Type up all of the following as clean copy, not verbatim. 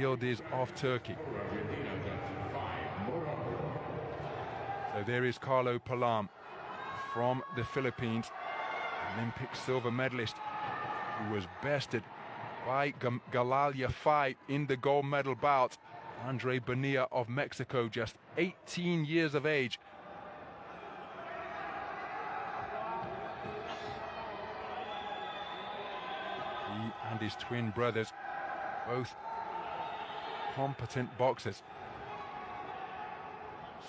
field is of Turkey. So there is Carlo Paalam from the Philippines, Olympic silver medalist, who was bested by Galalia Fai in the gold medal bout. Andre Bonilla of Mexico, just 18 years of age. He and his twin brothers, both competent boxers.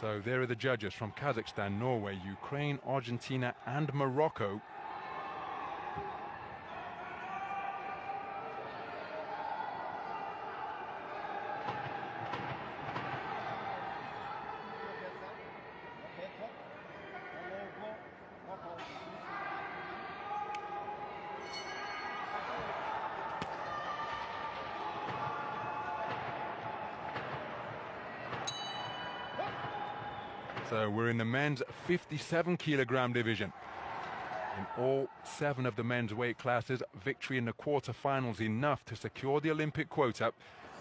So there are the judges from Kazakhstan, Norway, Ukraine, Argentina and Morocco. So we're in the men's 57 kilogram division. In all 7 of the men's weight classes, victory in the quarterfinals enough to secure the Olympic quota.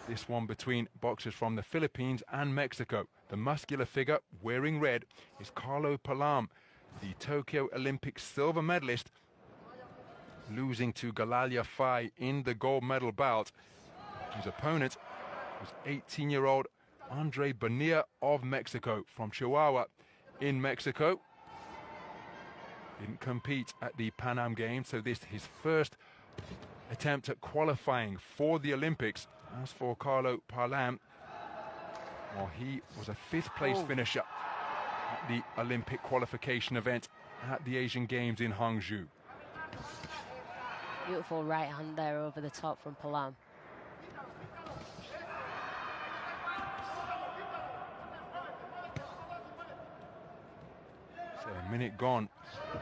This one between boxers from the Philippines and Mexico. The muscular figure wearing red is Carlo Paalam, the Tokyo Olympic silver medalist, losing to Galalia Fai in the gold medal bout. His opponent was 18-year-old Andre Bonilla of Mexico, from Chihuahua in Mexico. Didn't compete at the Pan Am Games, so this is his first attempt at qualifying for the Olympics. As for Carlo Paalam, well, he was a 5th place finisher at the Olympic qualification event at the Asian Games in Hangzhou. Beautiful right hand there over the top from Paalam. So a minute gone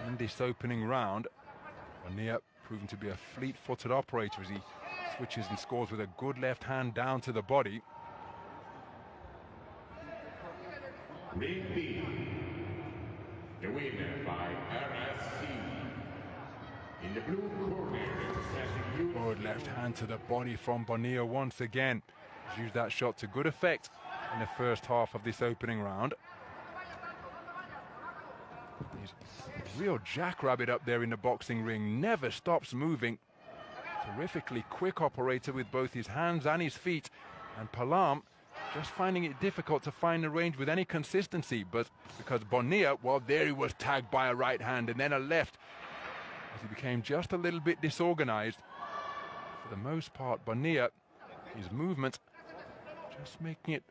in this opening round. Bonilla proven to be a fleet-footed operator as he switches and scores with a good left hand down to the body. Ring B, the winner by RSC. In the blue corner, good left hand to the body from Bonilla once again. He's used that shot to good effect in the first half of this opening round. He's a real jackrabbit up there in the boxing ring, never stops moving. Terrifically quick operator with both his hands and his feet. And Paalam just finding it difficult to find the range with any consistency, but because Bonilla, well, there he was tagged by a right hand and then a left as he became just a little bit disorganized. For the most part, Bonilla, his movement just making it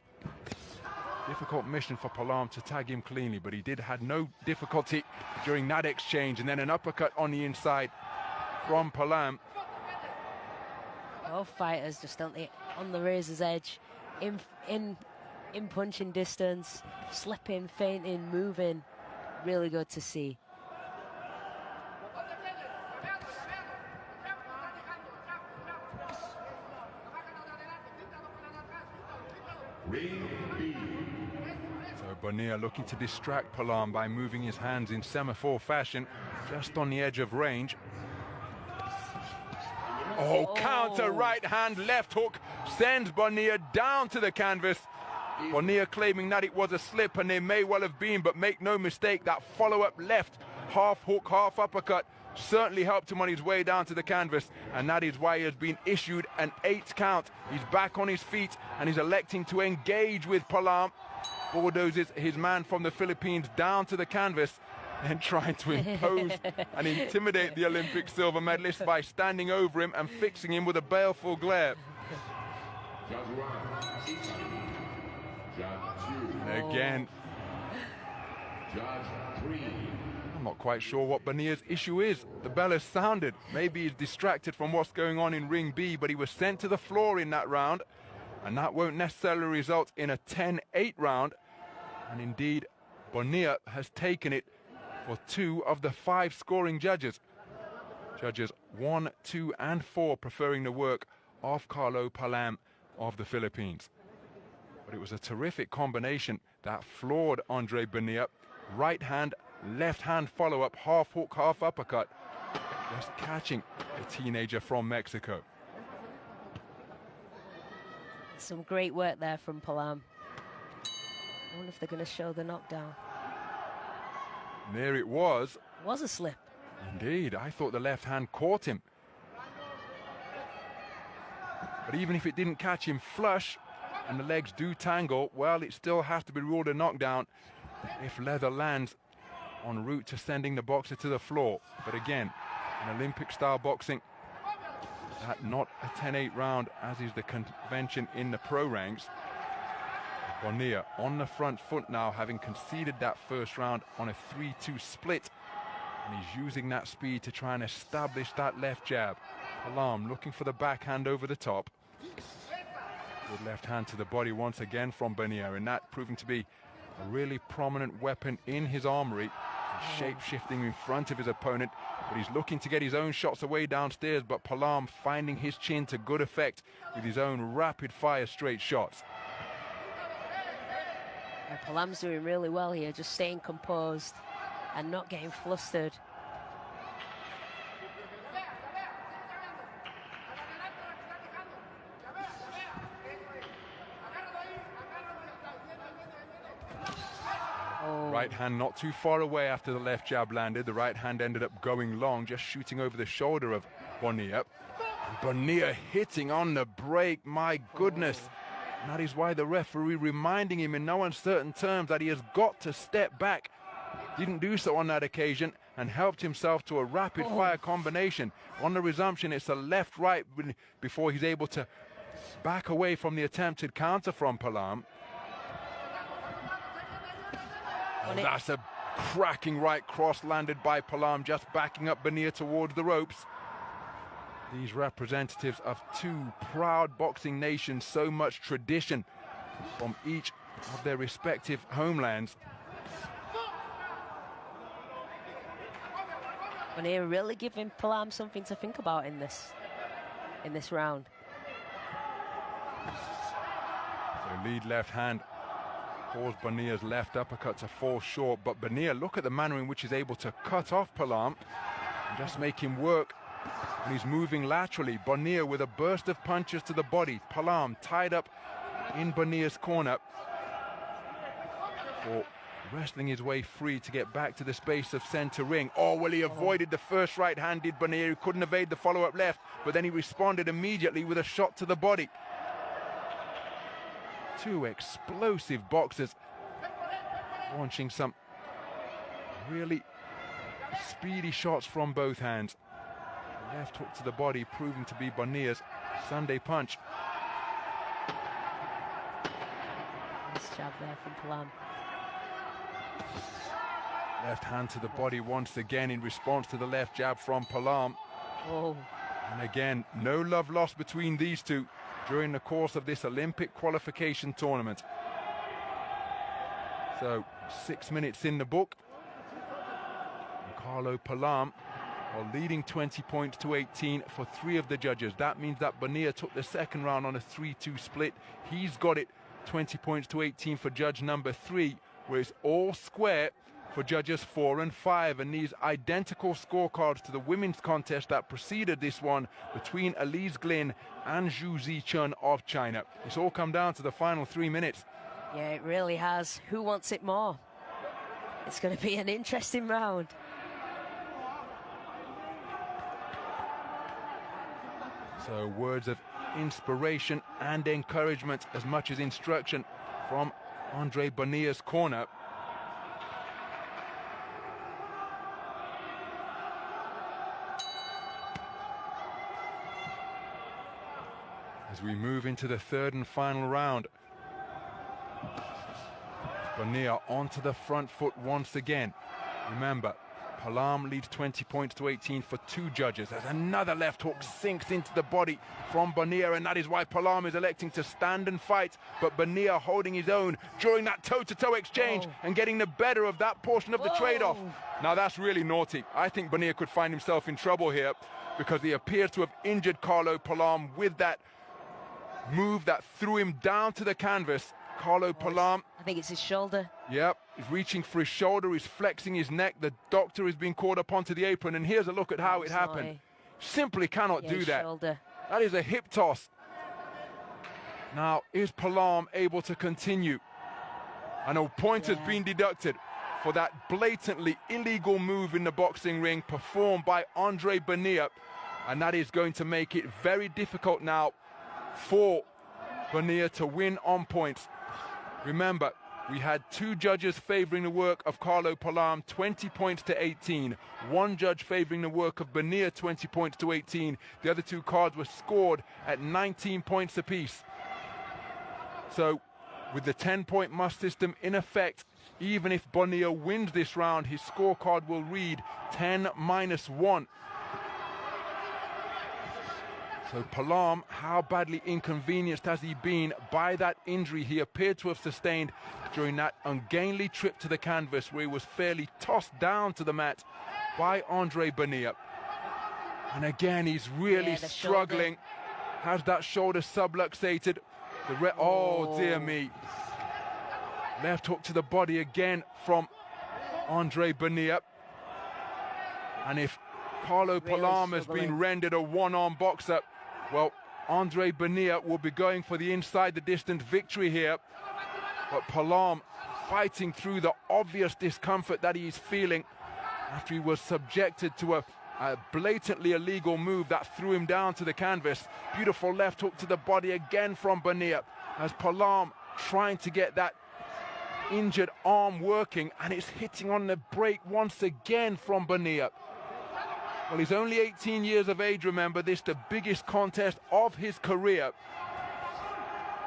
difficult mission for Paalam to tag him cleanly, but he had no difficulty during that exchange, and then an uppercut on the inside from Paalam. Both fighters just on the razor's edge, in punching distance, slipping, feinting, moving. Really good to see. So Bonilla looking to distract Paalam by moving his hands in semaphore fashion, just on the edge of range. Oh, counter right hand, left hook, sends Bonilla down to the canvas. Bonilla claiming that it was a slip, and they may well have been, but make no mistake, that follow-up left, half hook, half uppercut, certainly helped him on his way down to the canvas, and that is why he has been issued an 8th count. He's back on his feet, and he's electing to engage with Paalam. Bulldozes his man from the Philippines down to the canvas, and trying to impose and intimidate the Olympic silver medalist by standing over him and fixing him with a baleful glare. And again, I'm not quite sure what Bonilla's issue is. The bell has sounded. Maybe he's distracted from what's going on in ring B, but he was sent to the floor in that round, and that won't necessarily result in a 10-8 round. And indeed, Bonilla has taken it for 2 of the 5 scoring judges. Judges 1, 2 and 4 preferring the work of Carlo Paalam of the Philippines. But it was a terrific combination that floored Andre Bonilla. Right hand, left hand follow-up, half hook, half uppercut, just catching the teenager from Mexico. Some great work there from Paalam. I wonder if they're going to show the knockdown. And there it was. Was a slip. Indeed, I thought the left hand caught him. But even if it didn't catch him flush and the legs do tangle, well, it still has to be ruled a knockdown if leather lands en route to sending the boxer to the floor. But again, in Olympic-style boxing, that not a 10-8 round, as is the convention in the pro ranks. Bonilla on the front foot now, having conceded that first round on a 3-2 split. And he's using that speed to try and establish that left jab. Paalam looking for the backhand over the top. Good left hand to the body once again from Bonilla, and that proving to be a really prominent weapon in his armory. He's shape-shifting in front of his opponent, but he's looking to get his own shots away downstairs, but Paalam finding his chin to good effect with his own rapid-fire straight shots. And Paalam's doing really well here, just staying composed and not getting flustered. Right hand not too far away after the left jab landed. The right hand ended up going long, just shooting over the shoulder of Bonilla. Bonilla hitting on the break, my goodness. And that is why the referee reminding him in no uncertain terms that he has got to step back. Didn't do so on that occasion and helped himself to a rapid fire combination. On the resumption, it's a left-right before he's able to back away from the attempted counter from Paalam. Oh, that's a cracking right cross landed by Paalam, just backing up Bonilla towards the ropes. These representatives of two proud boxing nations, so much tradition from each of their respective homelands. Bonilla really giving Paalam something to think about in this round. So lead left hand caused Bonilla's left uppercut to fall short, but Bonilla, look at the manner in which he's able to cut off Paalam and just make him work. And he's moving laterally. Bonilla with a burst of punches to the body. Paalam tied up in Bonilla's corner for wrestling his way free to get back to the space of center ring. Oh, well, he avoided the first right-handed Bonilla. He couldn't evade the follow-up left, but then he responded immediately with a shot to the body. Two explosive boxers launching some really speedy shots from both hands. The left hook to the body proving to be Bonilla's Sunday punch. Nice jab there from Paalam. Left hand to the body once again in response to the left jab from Paalam. Oh. And again, no love lost between these two during the course of this Olympic qualification tournament. So 6 minutes in the book. And Carlo Paalam are leading 20 points to 18 for 3 of the judges. That means that Bonilla took the second round on a 3-2 split. He's got it 20 points to 18 for judge number 3, where it's all square for judges 4 and 5, and these identical scorecards to the women's contest that preceded this one between Elise Glynn and Zhu Zichun of China. It's all come down to the final 3 minutes. Yeah, it really has. Who wants it more? It's going to be an interesting round. So words of inspiration and encouragement as much as instruction from Andre Bonilla's corner. As we move into the third and final round, Bonilla onto the front foot once again. Remember, Paalam leads 20 points to 18 for 2 judges. As another left hook sinks into the body from Bonilla, and that is why Paalam is electing to stand and fight, but Bonilla holding his own during that toe-to-toe exchange and getting the better of that portion of the trade-off. Now that's really naughty. I think Bonilla could find himself in trouble here because he appears to have injured Carlo Paalam with that move that threw him down to the canvas. Carlo Paalam, I think it's his shoulder. Yep, he's reaching for his shoulder, he's flexing his neck. The doctor is being called up onto the apron, and here's a look at how it happened. Simply cannot do that. Shoulder. That is a hip toss. Now, is Paalam able to continue? I know point has been deducted for that blatantly illegal move in the boxing ring performed by Andre Bonilla, and that is going to make it very difficult now for Bonilla to win on points. Remember, we had 2 judges favoring the work of Carlo Paalam, 20 points to 18. 1 judge favoring the work of Bonilla, 20 points to 18. The other 2 cards were scored at 19 points apiece. So, with the 10-point must system in effect, even if Bonilla wins this round, his scorecard will read 10-1. So Paalam, how badly inconvenienced has he been by that injury he appeared to have sustained during that ungainly trip to the canvas, where he was fairly tossed down to the mat by Andre Bonilla. And again, he's really struggling. Shoulder. Has that shoulder subluxated. Oh, dear me. Left hook to the body again from Andre Bonilla. And if Carlo Paalam has been rendered a one-arm boxer, well, Andre Bonilla will be going for the inside the distance victory here. But Paalam fighting through the obvious discomfort that he's feeling after he was subjected to a blatantly illegal move that threw him down to the canvas. Beautiful left hook to the body again from Bonilla, as Paalam trying to get that injured arm working, and it's hitting on the break once again from Bonilla. Well, he's only 18 years of age, remember, this the biggest contest of his career.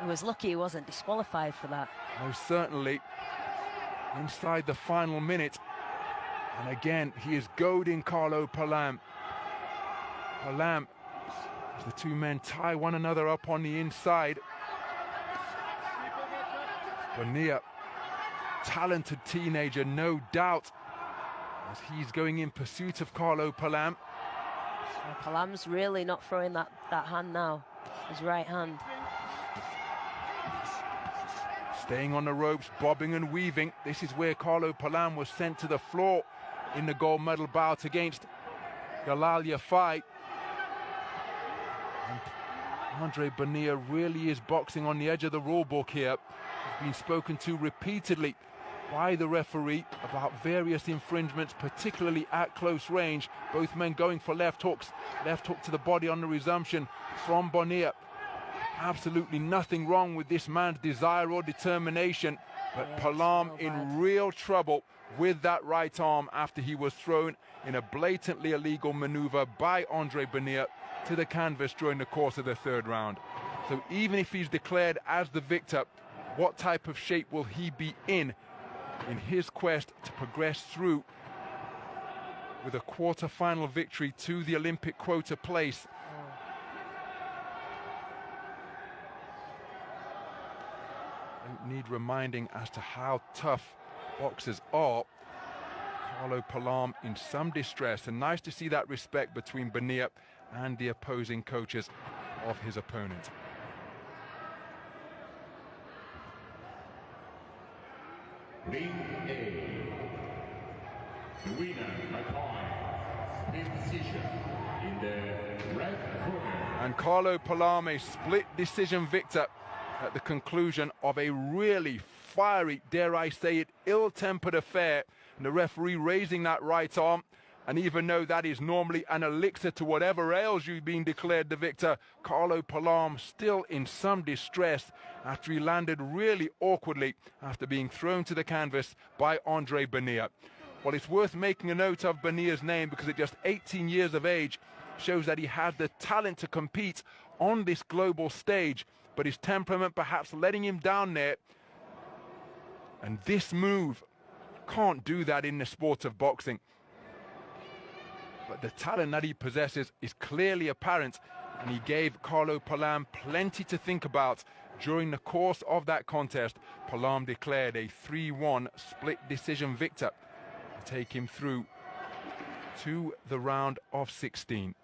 He was lucky he wasn't disqualified for that. Most certainly. Inside the final minute. And again, he is goading Carlo Paalam. Paalam, as the 2 men tie one another up on the inside. Bonilla, talented teenager, no doubt, as he's going in pursuit of Carlo Paalam. Paalam's really not throwing that hand now, his right hand. Staying on the ropes, bobbing and weaving. This is where Carlo Paalam was sent to the floor in the gold medal bout against Galal Yafai. And Andre Bonilla really is boxing on the edge of the rule book here. He's been spoken to repeatedly by the referee about various infringements, particularly at close range. Both men going for left hooks. Left hook to the body on the resumption from Bonilla. Absolutely nothing wrong with this man's desire or determination, but Paalam in real trouble with that right arm after he was thrown in a blatantly illegal maneuver by Andre Bonilla to the canvas during the course of the 3rd round. So even if he's declared as the victor, what type of shape will he be in his quest to progress through with a quarter-final victory to the Olympic quota place? Don't need reminding as to how tough boxers are. Carlo Paalam in some distress, and nice to see that respect between Bonilla and the opposing coaches of his opponent. Ring A. The winner by point, split decision in the red corner. And Carlo Paalam, a split decision victor at the conclusion of a really fiery, dare I say it, ill-tempered affair. And the referee raising that right arm, and even though that is normally an elixir to whatever ails you being declared the victor, Carlo Paalam still in some distress after he landed really awkwardly after being thrown to the canvas by Andre Bonilla. Well, it's worth making a note of Bonilla's name because at just 18 years of age shows that he has the talent to compete on this global stage, but his temperament perhaps letting him down there. And this move, can't do that in the sport of boxing. But the talent that he possesses is clearly apparent, and he gave Carlo Paalam plenty to think about during the course of that contest. Paalam declared a 3-1 split decision victor to take him through to the round of 16.